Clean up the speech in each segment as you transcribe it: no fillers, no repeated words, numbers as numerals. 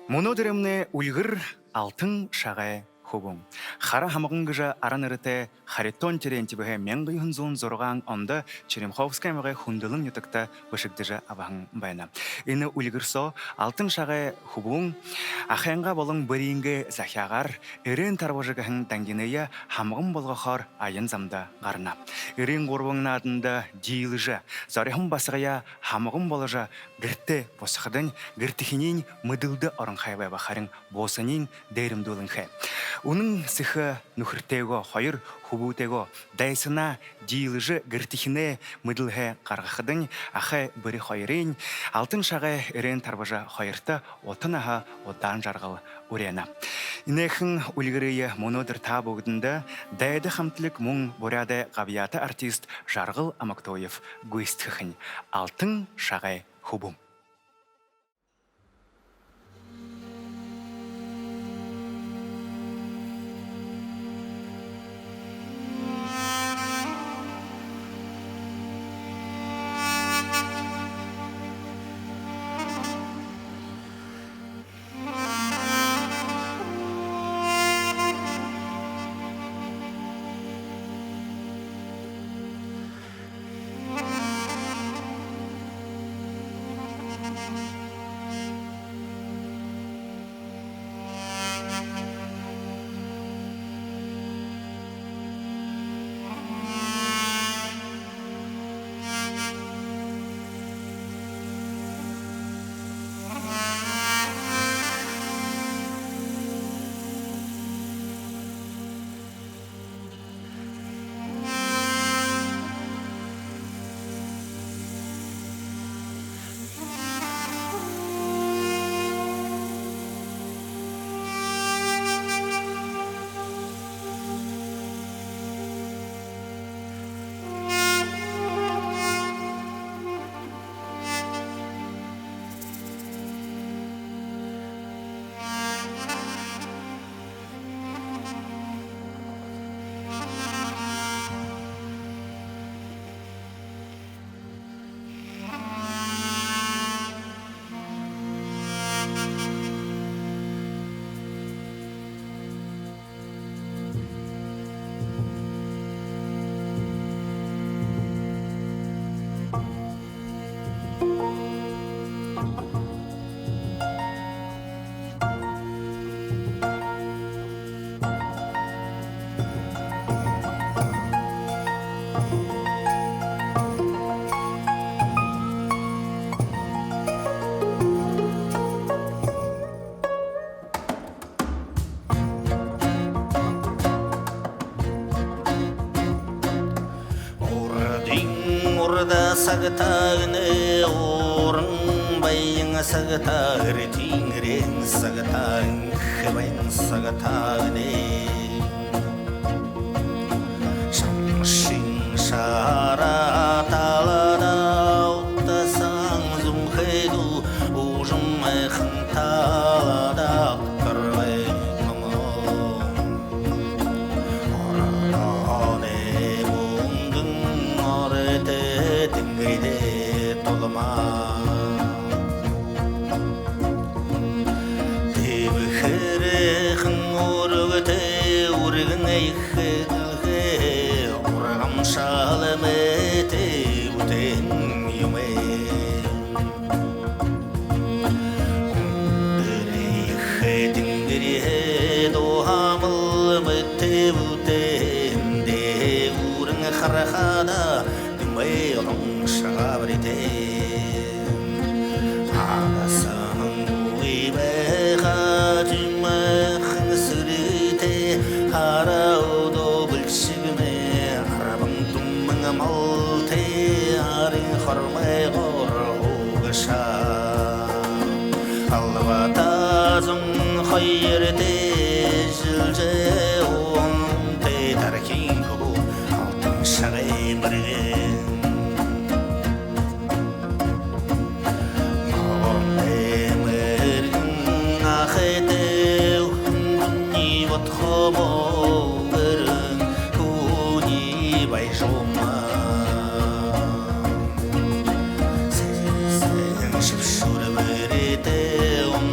Монодеремне Ульгэр Алтан Шагай Хyбyyн. Хара хамагынгыжа аранырыте Харитон терентибеге менгый хунзун зорган онда Черемховская меге хундылын ютыкта бышыктыжа абаң байна. Ины Ульгэрсо Алтан Шагай Хyбyyн ахенга болың биринге захягар эрен тарбожыгын тангинея хамагын болгохор айын замда гарна. Эрен горбыңна адында дилыжа зарыхым басыгая хамагын боложа гирте босхадын гиртихинин мыдылды оранхайбай бахарын босанин дейримдулынхэ. Унын сыхы нухыртего хайыр хубутего дайсына дилыжы гиртихине мыдылхэ каргахадын ахэ бири хайрын Алтан Шагай эрен тарбажа хайырта отынаха оттан жаргал урена. Инехын Ульгэрые монодер табугдында дайды хамтлык мун боряды габияты артист Жаргыл Амактоев гуистхын Алтан Шагай Хyбyyн. Сагтагны орын байың сагтагыр тиңрен сагтагын Хyбyyн сагтагны шамшин шара талада оттасаң зумхеду ужым айхын талада ақтырбай Харахада дымай олың шабрите Ағасан уйбайға дымайқын сүрите Қарауды бүлшігіме арабың тұмың малте Арин қормай ғор оғыша Алватазың қайырте жылже оң тетаркин Шагай мырген Мағын мырген Ахете Күні батхомо Гырын Күні байжома Сен шыпшур бірете Он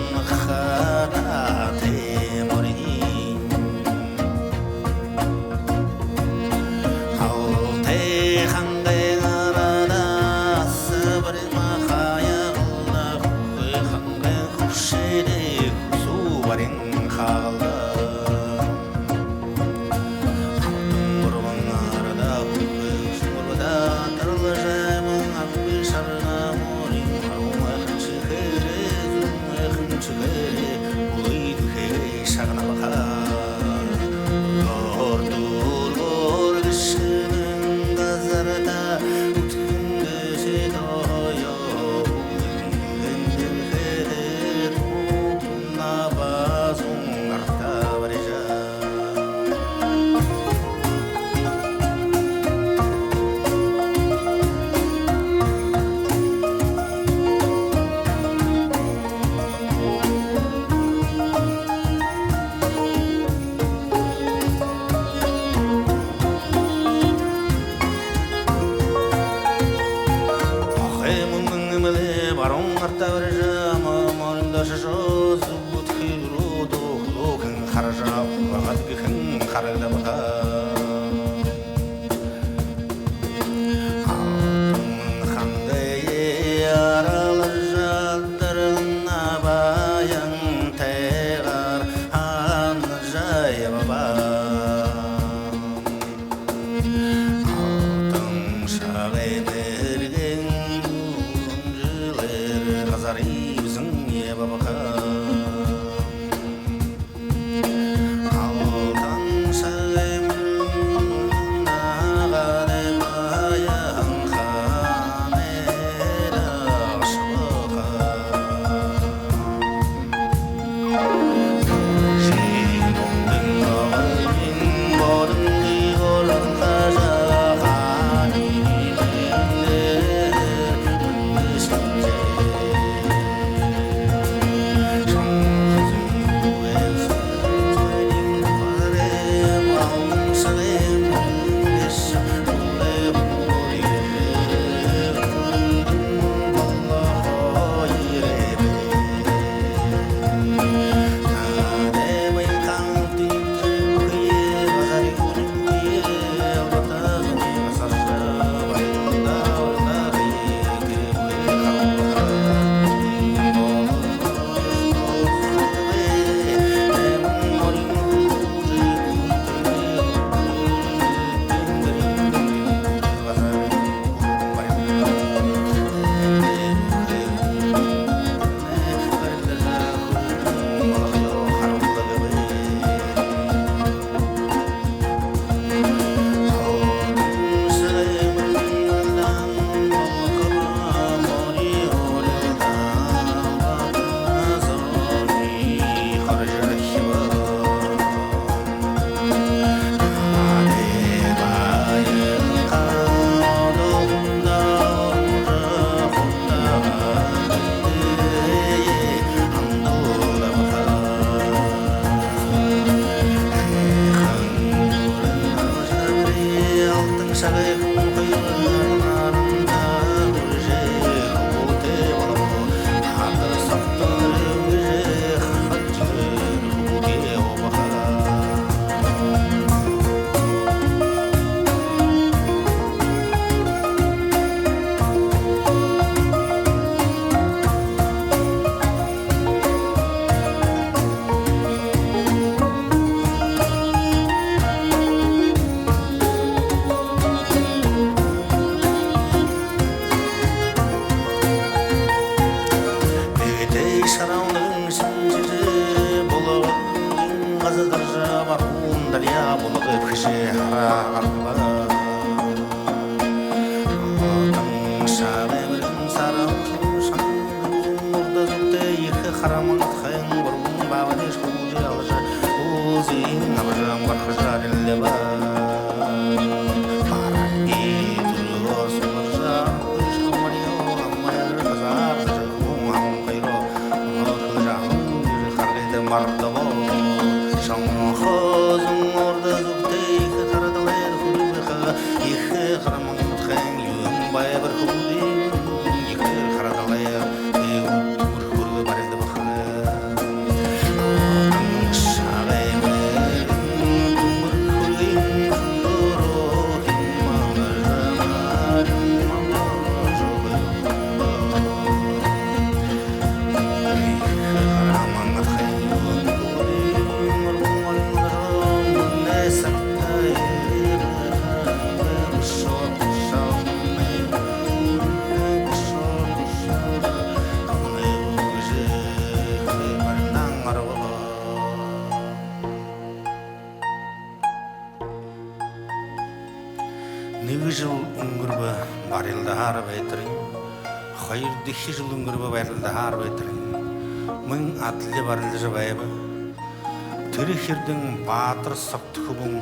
Хyбyyн баатар согт хөвөн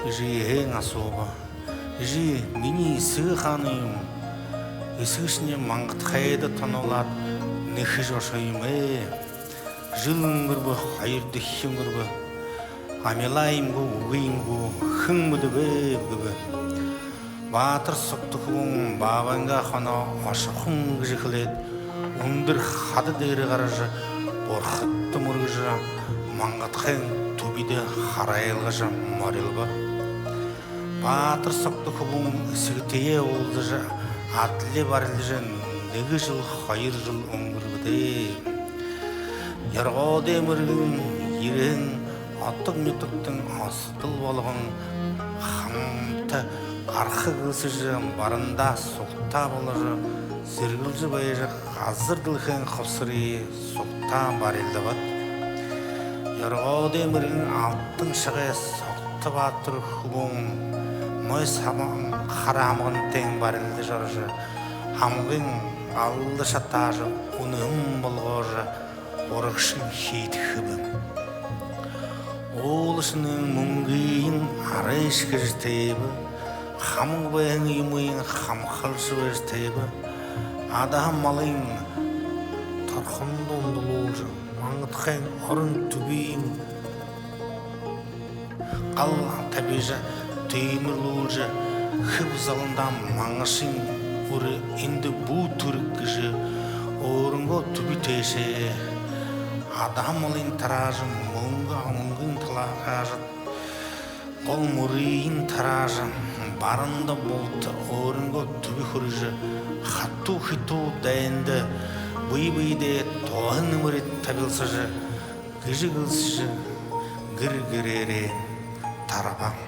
жихэн асууба жи миний сыханым эсгэшний мангат хайда тонолаад нэхэж ошоймэ жил өнгөрбө хоёр дэх өнгөрбө амилаимгу үгиймгу хэн мэдвэ бэбэ баатар согт хөвөн бааванга хоно ошхон гэж хэлээд өндөр хад дээр гараж борхот мөргөж мангатхэн түбиде харайлгаж морилба баатар согт хөвөн сэгтээ уулдаж адле барлаж нэг жил хоёр жил өнгөрвдэ яргоодэ мөргөн ирэн отог мэдэгтэн остол болгон хамт архаг өсөж баранда сугтаа болж сэргэлж байж газар дэлхэн ховсрий сугтаа барилдабат яргоодэ мөргөн алтан шагай согт баатар хөвөн мойс хаман харамгантэн барилдаж орж хамгийн алла шатааж үнэм болгоор урагшин хийдхэв уулсны мөнгөний арайш гэж тэв хамг байн юмын хамхалж байж тэв адам малын торхон дундулууж мангатхэн орон түбийн гал табижа тэмэрлүүлж хэв заландаа мангашин бүр энд бүү төрөг гэж өөрөнгөө түбитэшээ адам малын тарааж мөнгөн талааж гол мөрийн тарааж баранда болт өөрөнгөө түби хөрж хату хиту дайнд бийдээ тоон мөрөд табилсаж гжигэлсж гэр гэрээрээ тарба